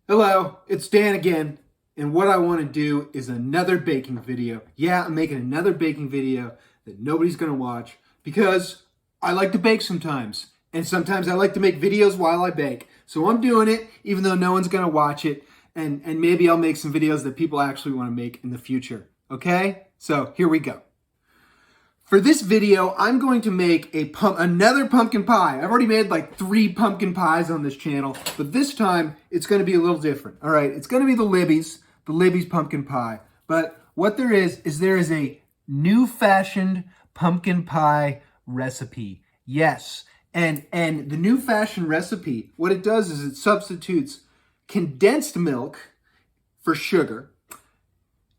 Hello, it's Dan again, and what I want to do is another baking video. Yeah, I'm making another baking video that nobody's going to watch because I like to bake sometimes, and sometimes I like to make videos while I bake. So I'm doing it even though no one's going to watch it, and maybe I'll make some videos that people actually want to make in the future, okay? So here we go. For this video, I'm going to make another pumpkin pie. I've already made like 3 pumpkin pies on this channel, but this time it's going to be a little different. All right, it's going to be the Libby's pumpkin pie. But what there is a new-fashioned pumpkin pie recipe. Yes, and the new-fashioned recipe, what it does is it substitutes condensed milk for sugar.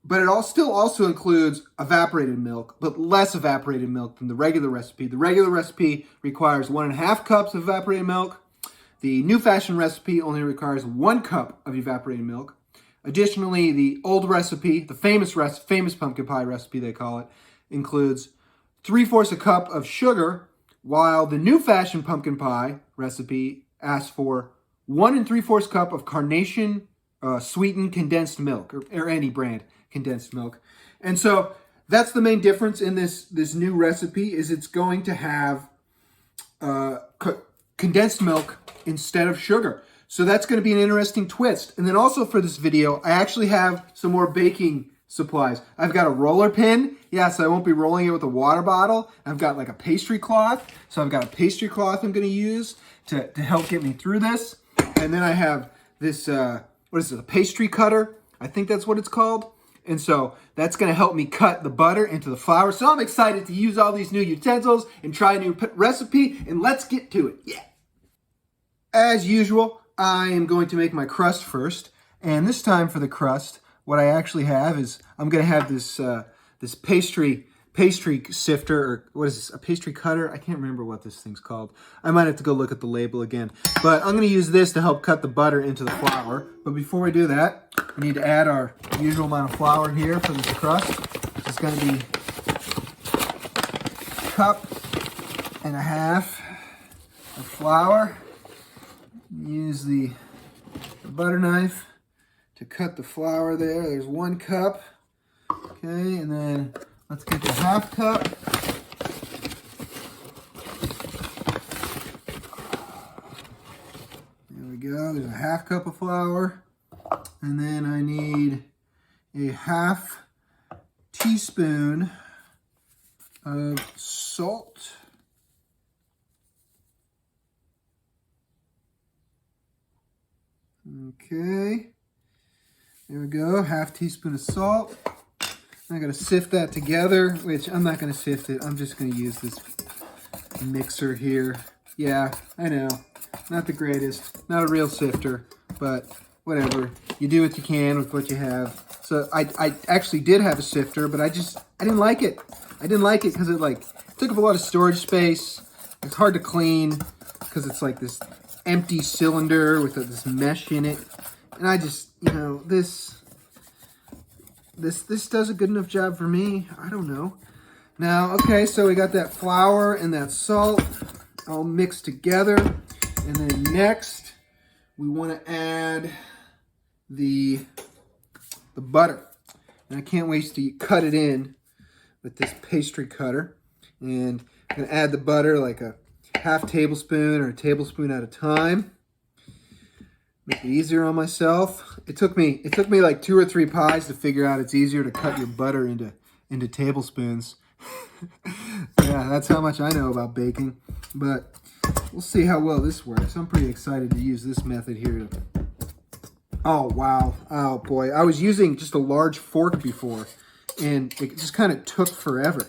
But it still also includes evaporated milk, but less evaporated milk than the regular recipe. The regular recipe requires 1.5 cups of evaporated milk. The new fashion recipe only requires 1 cup of evaporated milk. Additionally, the old recipe, the famous pumpkin pie recipe they call it, includes 3/4 cup of sugar, while the new fashion pumpkin pie recipe asks for 1 3/4 cup of carnation sweetened condensed milk, or any brand condensed milk. And so that's the main difference in this new recipe, is it's going to have condensed milk instead of sugar. So that's going to be an interesting twist. And then also for this video, I actually have some more baking supplies. I've got a roller pin. Yes, I won't be rolling it with a water bottle. I've got like a pastry cloth. So I've got a pastry cloth I'm going to use to help get me through this. And then I have this, what is it, a pastry cutter? I think that's what it's called. And so that's going to help me cut the butter into the flour. So I'm excited to use all these new utensils and try a new recipe. And let's get to it. Yeah. As usual, I am going to make my crust first. And this time for the crust, what I actually have is I'm going to have this pastry sifter, or what is this, a pastry cutter? I can't remember what this thing's called. I might have to go look at the label again. But I'm going to use this to help cut the butter into the flour. But before we do that, we need to add our usual amount of flour here for this crust. It's going to be 1.5 cups of flour. Use the butter knife to cut the flour there. There's 1 cup. Okay, and then let's get the 1/2 cup. There we go. There's a 1/2 cup of flour. And then I need a 1/2 teaspoon of salt. Okay. There we go. 1/2 teaspoon of salt. I gotta sift that together, which I'm not gonna sift it. I'm just gonna use this mixer here. Yeah, I know. Not the greatest. Not a real sifter, but whatever. You do what you can with what you have. So I actually did have a sifter, but I didn't like it. I didn't like it because it took up a lot of storage space. It's hard to clean because it's like this empty cylinder with this mesh in it. And I just, this does a good enough job for me. I don't know. Now, okay, so we got that flour and that salt all mixed together. And then next, we want to add the butter. And I can't wait to cut it in with this pastry cutter. And I'm going to add the butter like a 1/2 tablespoon or a tablespoon at a time. Make it easier on myself. It took me like 2 or 3 pies to figure out it's easier to cut your butter into tablespoons. Yeah, that's how much I know about baking. But we'll see how well this works. I'm pretty excited to use this method here. Oh, wow. Oh, boy. I was using just a large fork before, and it just kind of took forever.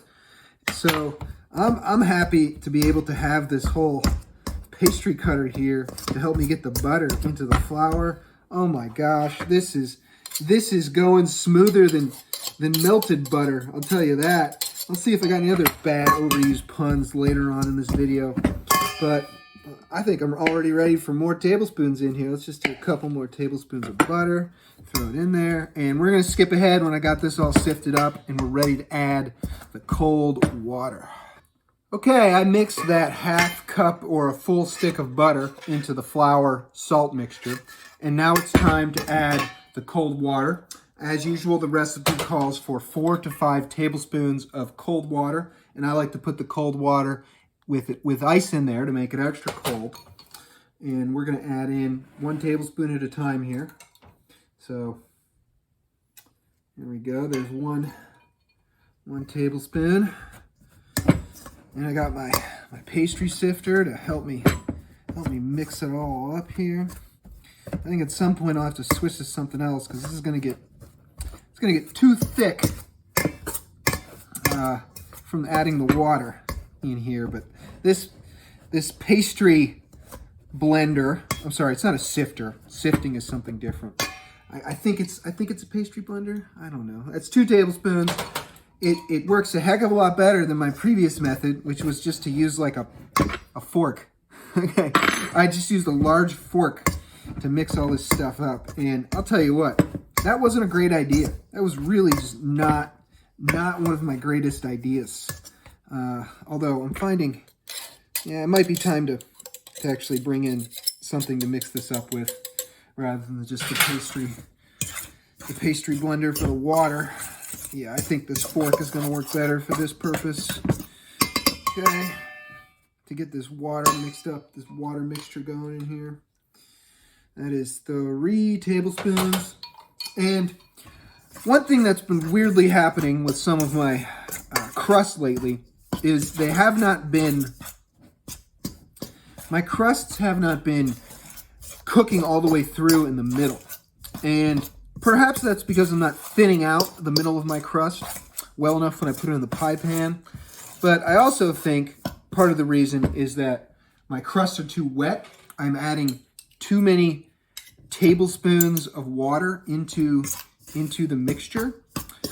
So I'm happy to be able to have this whole pastry cutter here to help me get the butter into the flour. Oh my gosh, this is going smoother than melted butter, I'll tell you that. I'll see if I got any other bad overused puns later on in this video. But I think I'm already ready for more tablespoons in here. Let's just do a couple more tablespoons of butter, throw it in there, and we're gonna skip ahead when I got this all sifted up and we're ready to add the cold water. Okay, I mixed that half cup or a full stick of butter into the flour salt mixture. And now it's time to add the cold water. As usual, the recipe calls for 4 to 5 tablespoons of cold water. And I like to put the cold water with ice in there to make it extra cold. And we're going to add in 1 tablespoon at a time here. So here we go. There's one tablespoon. And I got my pastry sifter to help me mix it all up here. I think at some point I'll have to switch to something else because this is gonna get too thick from adding the water in here. But this pastry blender, I'm sorry, it's not a sifter. Sifting is something different. I think it's a pastry blender. I don't know. It's 2 tablespoons. It works a heck of a lot better than my previous method, which was just to use like a fork. Okay, I just used a large fork to mix all this stuff up, and I'll tell you what, that wasn't a great idea. That was really just not one of my greatest ideas. Although I'm finding, yeah, it might be time to actually bring in something to mix this up with, rather than just the pastry blender for the water. Yeah, I think this fork is going to work better for this purpose. Okay, to get this water mixed up, this water mixture going in here. That is 3 tablespoons. And one thing that's been weirdly happening with some of my crusts lately is my crusts have not been cooking all the way through in the middle. And perhaps that's because I'm not thinning out the middle of my crust well enough when I put it in the pie pan. But I also think part of the reason is that my crusts are too wet. I'm adding too many tablespoons of water into the mixture.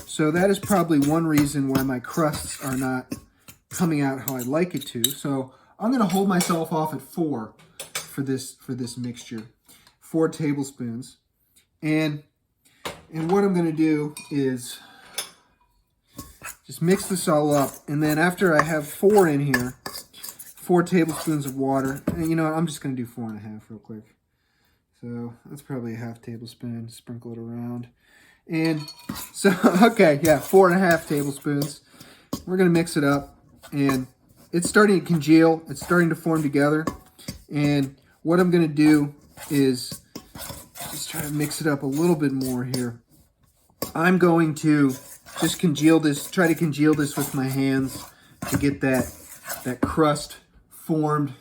So that is probably one reason why my crusts are not coming out how I'd like it to. So I'm going to hold myself off at 4 for this mixture. 4 tablespoons. And what I'm going to do is just mix this all up. And then after I have 4 in here, 4 tablespoons of water. And you know what? I'm just going to do 4.5 real quick. So that's probably a half tablespoon. Sprinkle it around. And so, okay, yeah, 4.5 tablespoons. We're going to mix it up. And it's starting to congeal. It's starting to form together. And what I'm going to do is just try to mix it up a little bit more here. I'm going to just try to congeal this with my hands to get that crust formed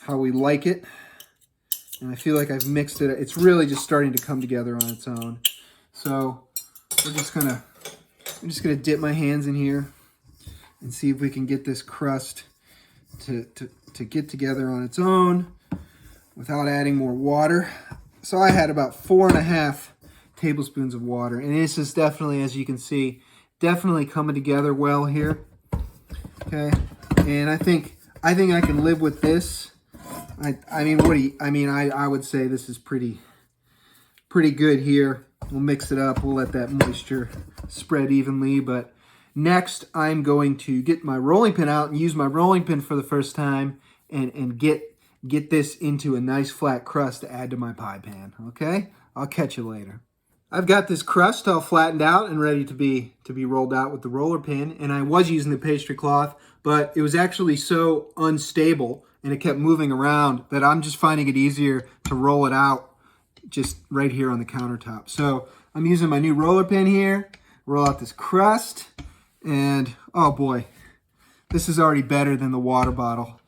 how we like it. And I feel like I've mixed it. It's really just starting to come together on its own. So we're just gonna dip my hands in here and see if we can get this crust to get together on its own without adding more water. So I had about 4.5 tablespoons of water, and this is definitely, as you can see, definitely coming together well here. Okay, and I think I can live with this. I would say this is pretty good here. We'll mix it up. We'll let that moisture spread evenly. But next, I'm going to get my rolling pin out and use my rolling pin for the first time and get this into a nice flat crust to add to my pie pan. Okay? I'll catch you later. I've got this crust all flattened out and ready to be rolled out with the roller pin. And I was using the pastry cloth, but it was actually so unstable and it kept moving around that I'm just finding it easier to roll it out just right here on the countertop. So I'm using my new roller pin here, roll out this crust, and oh boy, this is already better than the water bottle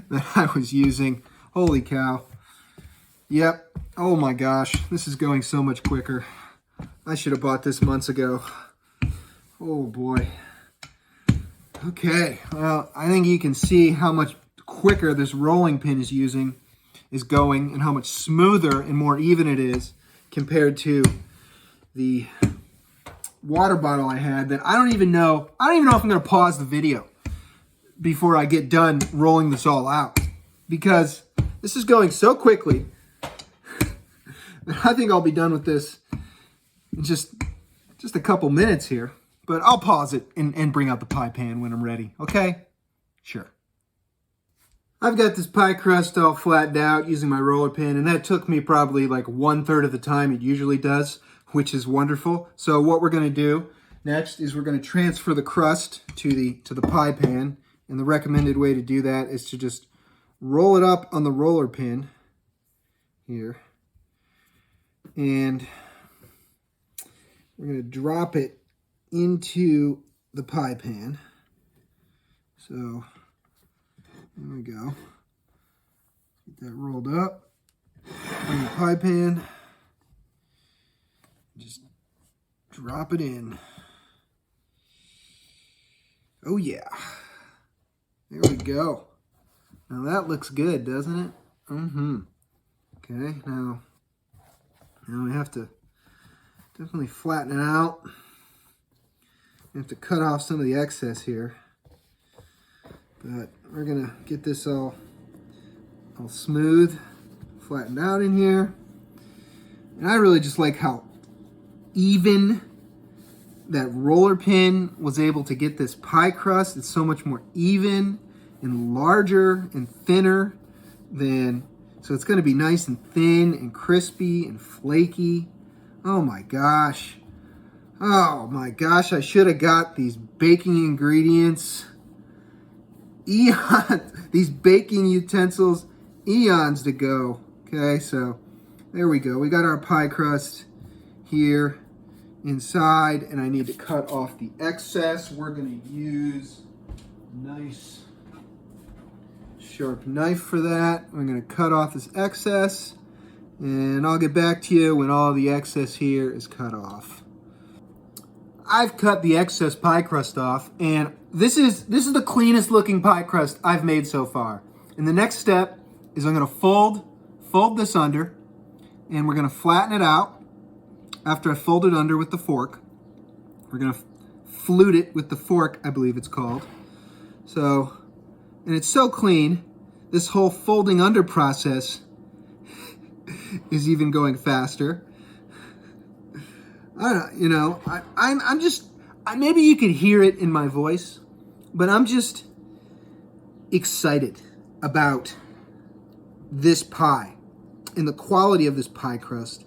that I was using. Holy cow. Yep. Oh my gosh, this is going so much quicker. I should have bought this months ago. Oh boy. Okay, well, I think you can see how much quicker this rolling pin is going and how much smoother and more even it is compared to the water bottle I had that I don't even know if I'm going to pause the video before I get done rolling this all out, because this is going so quickly that I think I'll be done with this in just a couple minutes here. But I'll pause it and bring out the pie pan when I'm ready, okay? Sure. I've got this pie crust all flattened out using my roller pin, and that took me probably like 1/3 of the time it usually does, which is wonderful. So what we're gonna do next is we're gonna transfer the crust to the pie pan, and the recommended way to do that is to just roll it up on the roller pin here, and we're gonna drop it into the pie pan. So there we go. Get that rolled up in the pie pan. Just drop it in. Oh yeah. There we go. Now that looks good, doesn't it? Okay, now we have to definitely flatten it out. We have to cut off some of the excess here. But we're gonna get this all smooth, flattened out in here. And I really just like how even that roller pin was able to get this pie crust. It's so much more even and larger and thinner than, so it's gonna be nice and thin and crispy and flaky. Oh my gosh. Oh my gosh, I should have got these baking ingredients. These baking utensils, eons ago. Okay, so there we go. We got our pie crust here inside, and I need to cut off the excess. We're going to use a nice sharp knife for that. I'm going to cut off this excess, and I'll get back to you when all the excess here is cut off. I've cut the excess pie crust off, and this is the cleanest looking pie crust I've made so far. And the next step is I'm gonna fold this under, and we're gonna flatten it out. After I fold it under with the fork, we're gonna flute it with the fork, I believe it's called. So, and it's so clean, this whole folding under process is even going faster. I don't, you know, I'm just, maybe you could hear it in my voice, but I'm just excited about this pie and the quality of this pie crust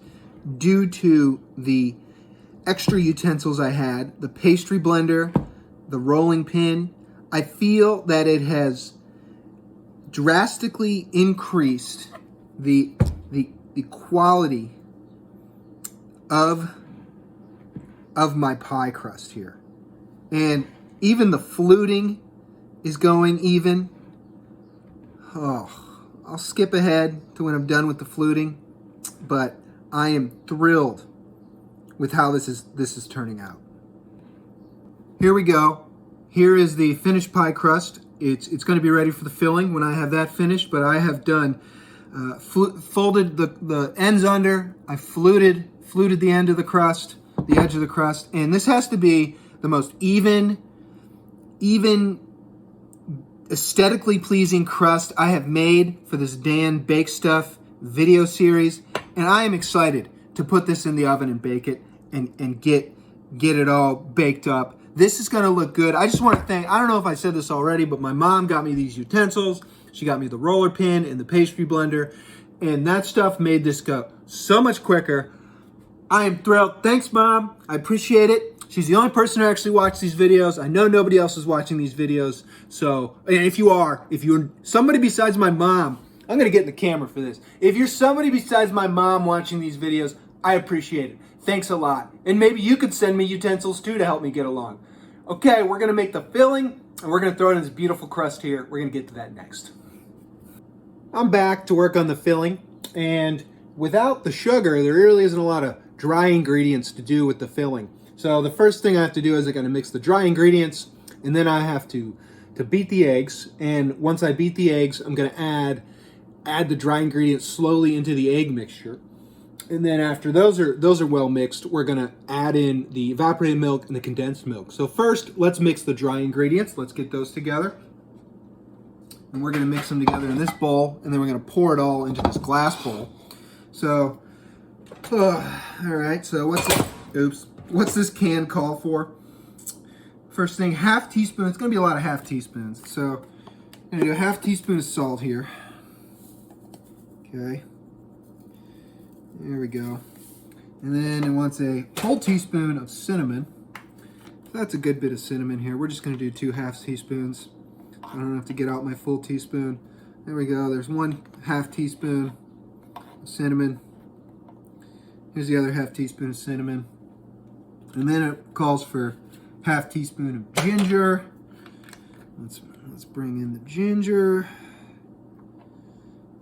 due to the extra utensils I had, the pastry blender, the rolling pin. I feel that it has drastically increased the quality of my pie crust here. And even the fluting is going even. Oh, I'll skip ahead to when I'm done with the fluting, but I am thrilled with how this is turning out. Here we go. Here is the finished pie crust. It's going to be ready for the filling when I have that finished, but I have done folded the ends under. I fluted the end of the crust, the edge of the crust, and this has to be the most even, aesthetically pleasing crust I have made for this Dan Bake Stuff video series, and I am excited to put this in the oven and bake it and get it all baked up. This is going to look good. I just want to thank, I don't know if I said this already, but my mom got me these utensils. She got me the roller pin and the pastry blender, and that stuff made this go so much quicker. I am thrilled. Thanks, Mom. I appreciate it. She's the only person who actually watched these videos. I know nobody else is watching these videos. So, and if you're somebody besides my mom, I'm going to get in the camera for this. If you're somebody besides my mom watching these videos, I appreciate it. Thanks a lot. And maybe you could send me utensils too to help me get along. Okay, we're going to make the filling, and we're going to throw it in this beautiful crust here. We're going to get to that next. I'm back to work on the filling, and without the sugar, there really isn't a lot of dry ingredients to do with the filling. So the first thing I have to do is I got to mix the dry ingredients, and then I have to beat the eggs. And once I beat the eggs, I'm going to add the dry ingredients slowly into the egg mixture. And then after those are well mixed, we're going to add in the evaporated milk and the condensed milk. So first, let's mix the dry ingredients. Let's get those together. And we're going to mix them together in this bowl, and then we're going to pour it all into this glass bowl. So, all right, so what's this can call for? First thing, half teaspoon. It's going to be a lot of half teaspoons. So I'm going to do a half teaspoon of salt here. Okay. There we go. And then it wants a whole teaspoon of cinnamon. So that's a good bit of cinnamon here. We're just going to do 2 half teaspoons. I don't have to get out my full teaspoon. There we go. There's 1 half teaspoon of cinnamon. Here's the other half teaspoon of cinnamon. And then it calls for half teaspoon of ginger. Let's bring in the ginger.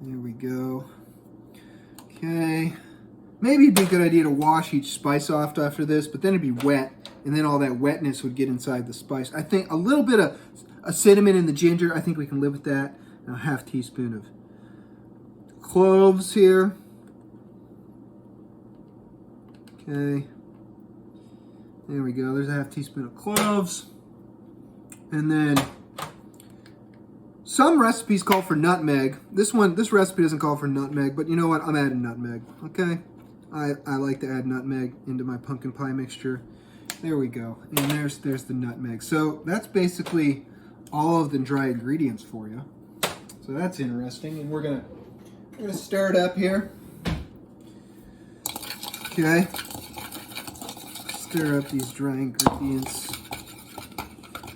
There we go. Okay. Maybe it'd be a good idea to wash each spice off after this, but then it'd be wet, and then all that wetness would get inside the spice. I think a little bit of cinnamon in the ginger, I think we can live with that. Now, a half teaspoon of cloves here. Okay. There we go. There's a half teaspoon of cloves. And then some recipes call for nutmeg. This recipe doesn't call for nutmeg, but you know what? I'm adding nutmeg, okay? I like to add nutmeg into my pumpkin pie mixture. There we go. And there's the nutmeg. So that's basically all of the dry ingredients for you. So that's interesting. And we're gonna stir it up here. Okay. Stir up these dry ingredients.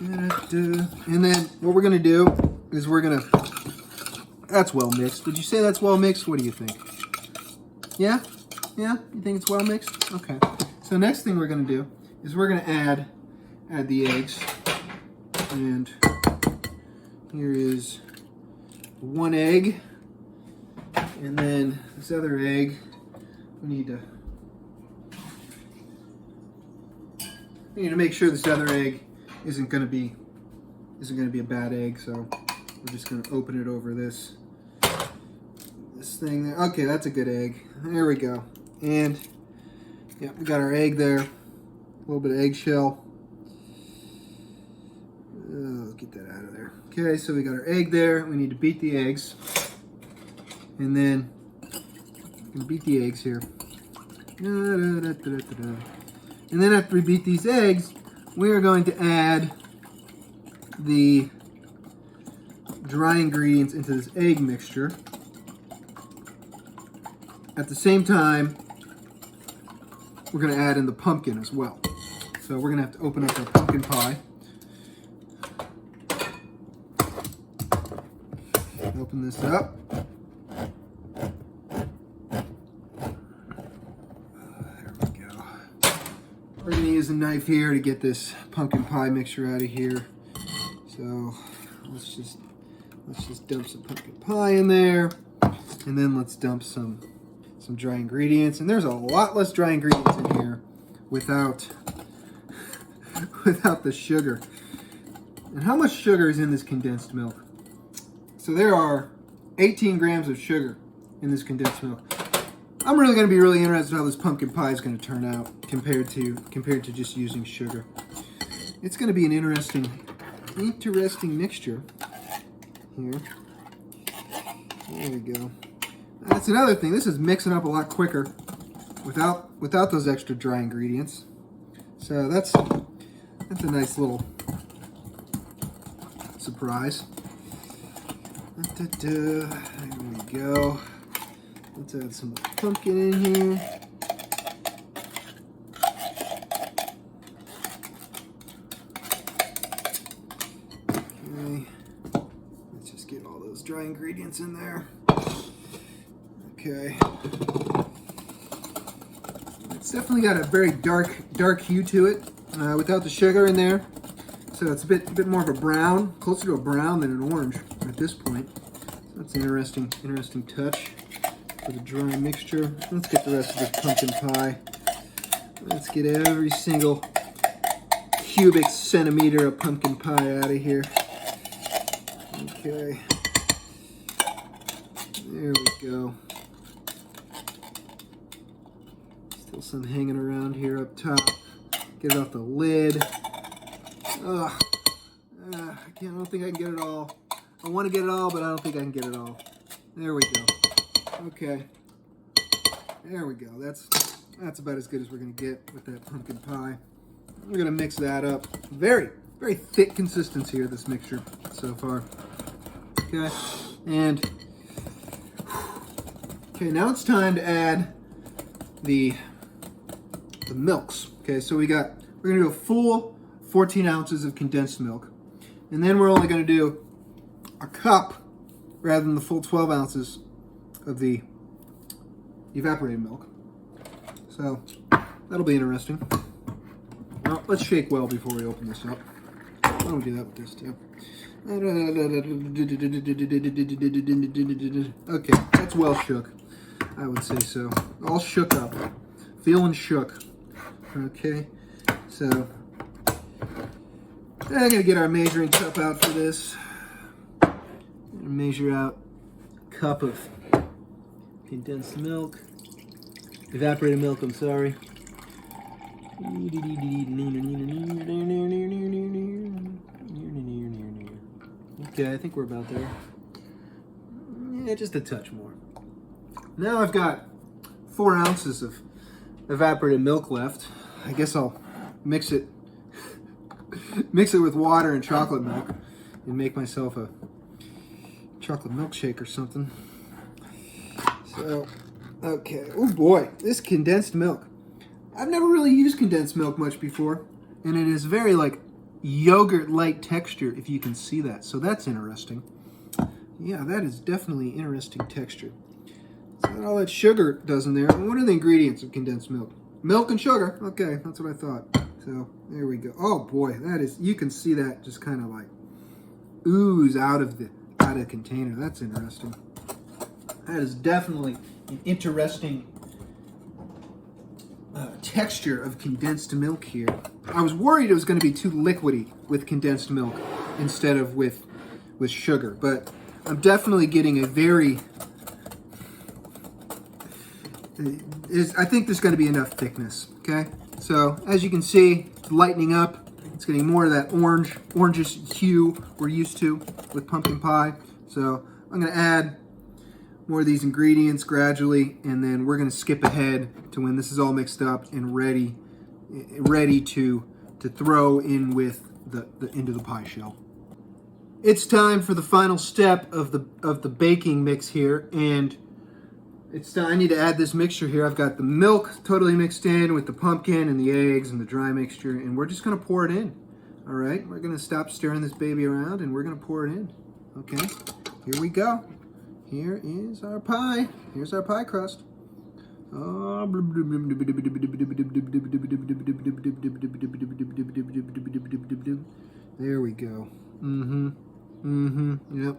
And then what we're gonna do is that's well mixed. Would you say that's well mixed? What do you think? Yeah? Yeah? You think it's well mixed? Okay. So next thing we're gonna do is we're gonna add the eggs. And here is 1 egg. And then this other egg, we need to make sure this other egg isn't gonna be a bad egg, so we're just gonna open it over this thing there. Okay, that's a good egg. There we go. And yeah, we got our egg there. A little bit of eggshell. Let's get that out of there. Okay, so we got our egg there. We need to beat the eggs. And then we'll beat the eggs here. And then after we beat these eggs, we are going to add the dry ingredients into this egg mixture. At the same time, we're going to add in the pumpkin as well. So we're going to have to open up our pumpkin pie. Open this up. There we go. We're going to use a knife here to get this pumpkin pie mixture out of here. So let's just dump some pumpkin pie in there, and then let's dump some dry ingredients. And there's a lot less dry ingredients in here without the sugar. And how much sugar is in this condensed milk? So there are 18 grams of sugar in this condensed milk. I'm really going to be really interested in how this pumpkin pie is going to turn out compared to just using sugar. It's going to be an interesting mixture here. There we go. That's another thing. This is mixing up a lot quicker without those extra dry ingredients. So that's a nice little surprise. There we go. Let's add some pumpkin in here. Okay. Let's just get all those dry ingredients in there. Okay. It's definitely got a very dark hue to it without the sugar in there. So it's a bit more of a brown, closer to a brown than an orange at this point. So that's an interesting touch for the dry mixture. Let's get the rest of this pumpkin pie. Let's get every single cubic centimeter of pumpkin pie out of here. Okay. There we go. Still some hanging around here up top. Get it off the lid. I don't think I can get it all. I want to get it all, but I don't think I can get it all. There we go. Okay. There we go. That's about as good as we're going to get with that pumpkin pie. We're gonna mix that up. Very, very thick consistency here, this mixture so far. Okay, and okay, now it's time to add the milks. Okay, so we're gonna do a full 14 ounces of condensed milk, and then we're only gonna do a cup rather than the full 12 ounces of the evaporated milk. So that'll be interesting. Well, let's shake well before we open this up. Why don't we do that with this too? Okay, that's well shook. I would say so. All shook up. Feeling shook. Okay, so I'm gonna get our measuring cup out for this. Measure out a cup of condensed milk. Evaporated milk, I'm sorry. Okay, I think we're about there. Yeah, just a touch more. Now I've got 4 ounces of evaporated milk left. I guess I'll mix it with water and chocolate milk and make myself a chocolate milkshake or something. So, okay. Oh boy, this condensed milk. I've never really used condensed milk much before, and it is very like yogurt-like texture, if you can see that. So that's interesting. Yeah, that is definitely interesting texture. So all that sugar does in there. And what are the ingredients of condensed milk? Milk and sugar. Okay, that's what I thought. So there we go. Oh boy, that is, you can see that just kind of like ooze out of the container. That's interesting. That is definitely an interesting texture of condensed milk here. I was worried it was going to be too liquidy with condensed milk instead of with sugar, but I'm definitely getting a very, I think there's going to be enough thickness. Okay, so as you can see, it's lightening up. It's getting more of that orangish hue we're used to with pumpkin pie. So I'm going to add more of these ingredients gradually, and then we're going to skip ahead to when this is all mixed up and ready to throw in with into the pie shell. It's time for the final step of the baking mix here, and it's time. I need to add this mixture here. I've got the milk totally mixed in with the pumpkin and the eggs and the dry mixture, and we're just going to pour it in. All right, we're going to stop stirring this baby around, and we're going to pour it in. Okay, here we go. Here is our pie. Here's our pie crust. Oh, there we go. Yep.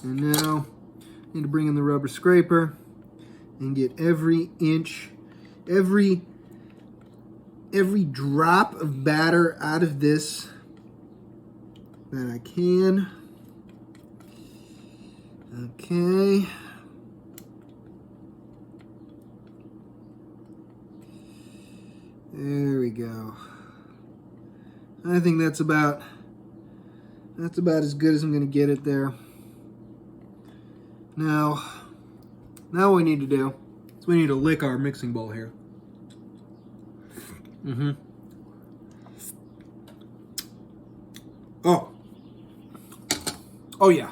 And now I need to bring in the rubber scraper and get every inch, every drop of batter out of this that I can. Okay. There we go. I think that's about as good as I'm going to get it there. Now what we need to do is we need to lick our mixing bowl here. Oh yeah.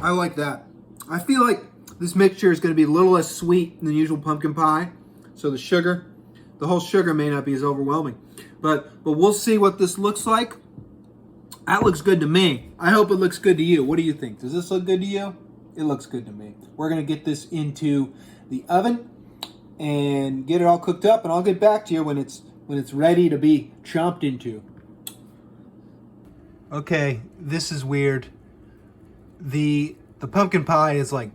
I like that. I feel like this mixture is going to be a little less sweet than the usual pumpkin pie. So the whole sugar may not be as overwhelming. But we'll see what this looks like. That looks good to me. I hope it looks good to you. What do you think? Does this look good to you? It looks good to me. We're going to get this into the oven and get it all cooked up, and I'll get back to you when it's ready to be chomped into. Okay, this is weird. The pumpkin pie is like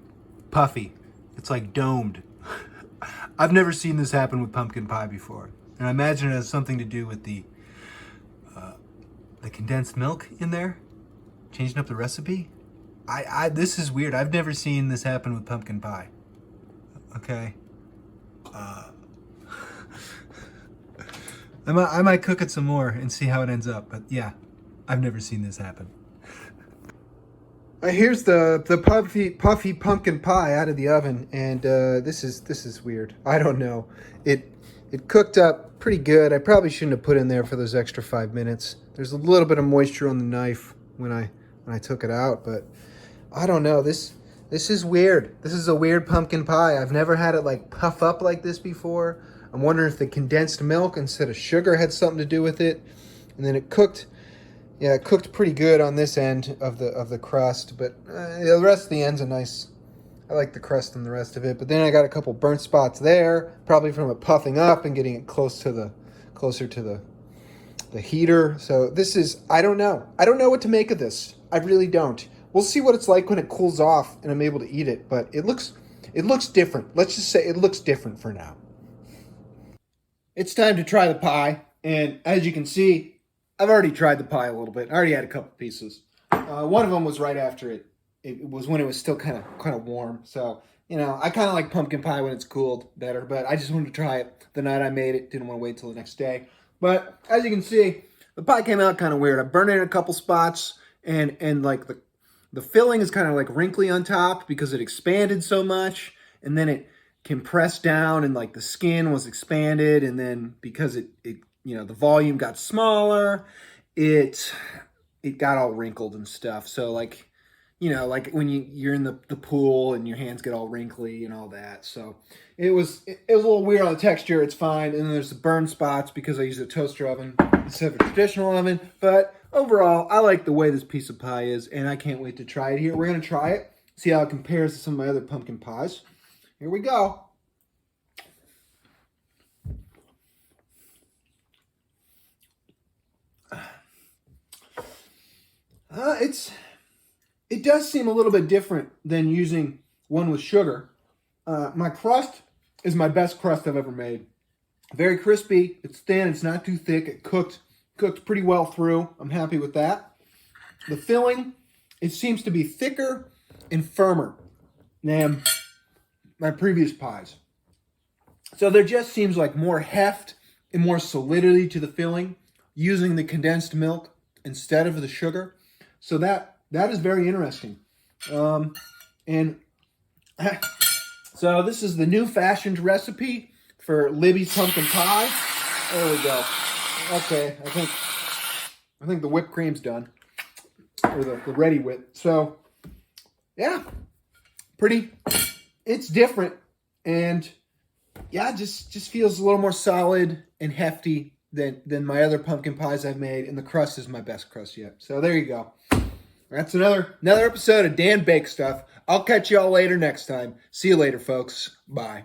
puffy. It's like domed. I've never seen this happen with pumpkin pie before. And I imagine it has something to do with the condensed milk in there, changing up the recipe. This is weird. I've never seen this happen with pumpkin pie. Okay. I might cook it some more and see how it ends up. But yeah, I've never seen this happen. Here's the puffy pumpkin pie out of the oven, and this is weird. I don't know. It cooked up pretty good. I probably shouldn't have put in there for those extra 5 minutes. There's a little bit of moisture on the knife when I took it out, but I don't know. This is weird. This is a weird pumpkin pie. I've never had it like puff up like this before. I'm wondering if the condensed milk instead of sugar had something to do with it. And then it cooked, yeah, it cooked pretty good on this end of the crust, but the rest of the end's a nice. I like the crust and the rest of it, but then I got a couple burnt spots there, probably from it puffing up and getting it closer to the heater. So this is, I don't know. I don't know what to make of this. I really don't. We'll see what it's like when it cools off and I'm able to eat it, but it looks different. Let's just say it looks different for now. It's time to try the pie, and as you can see, I've already tried the pie a little bit. I already had a couple pieces. One of them was right after it. It was when it was still kind of warm. So, you know, I kind of like pumpkin pie when it's cooled better, but I just wanted to try it the night I made it. Didn't want to wait till the next day. But as you can see, the pie came out kind of weird. I burned it in a couple spots, and like the filling is kind of like wrinkly on top because it expanded so much, and then it compressed down, and like the skin was expanded, and then because it you know, the volume got smaller, it got all wrinkled and stuff. So like, you know, like when you're in the pool and your hands get all wrinkly and all that. So it was a little weird on the texture. It's fine. And then there's the burn spots because I use a toaster oven instead of a traditional oven. But overall, I like the way this piece of pie is, and I can't wait to try it here. We're going to try it, see how it compares to some of my other pumpkin pies. Here we go. It does seem a little bit different than using one with sugar. My crust is my best crust I've ever made. Very crispy. It's thin. It's not too thick. It cooked pretty well through. I'm happy with that. The filling, it seems to be thicker and firmer than my previous pies. So there just seems like more heft and more solidity to the filling using the condensed milk instead of the sugar. So that is very interesting. And so this is the new fashioned recipe for Libby's pumpkin pie. There we go. Okay, I think the whipped cream's done. Or the ready whip. So yeah, it's different. And yeah, just feels a little more solid and hefty than my other pumpkin pies I've made, and the crust is my best crust yet. So there you go. That's another episode of Dan Bake Stuff. I'll catch you all later next time. See you later, folks. Bye.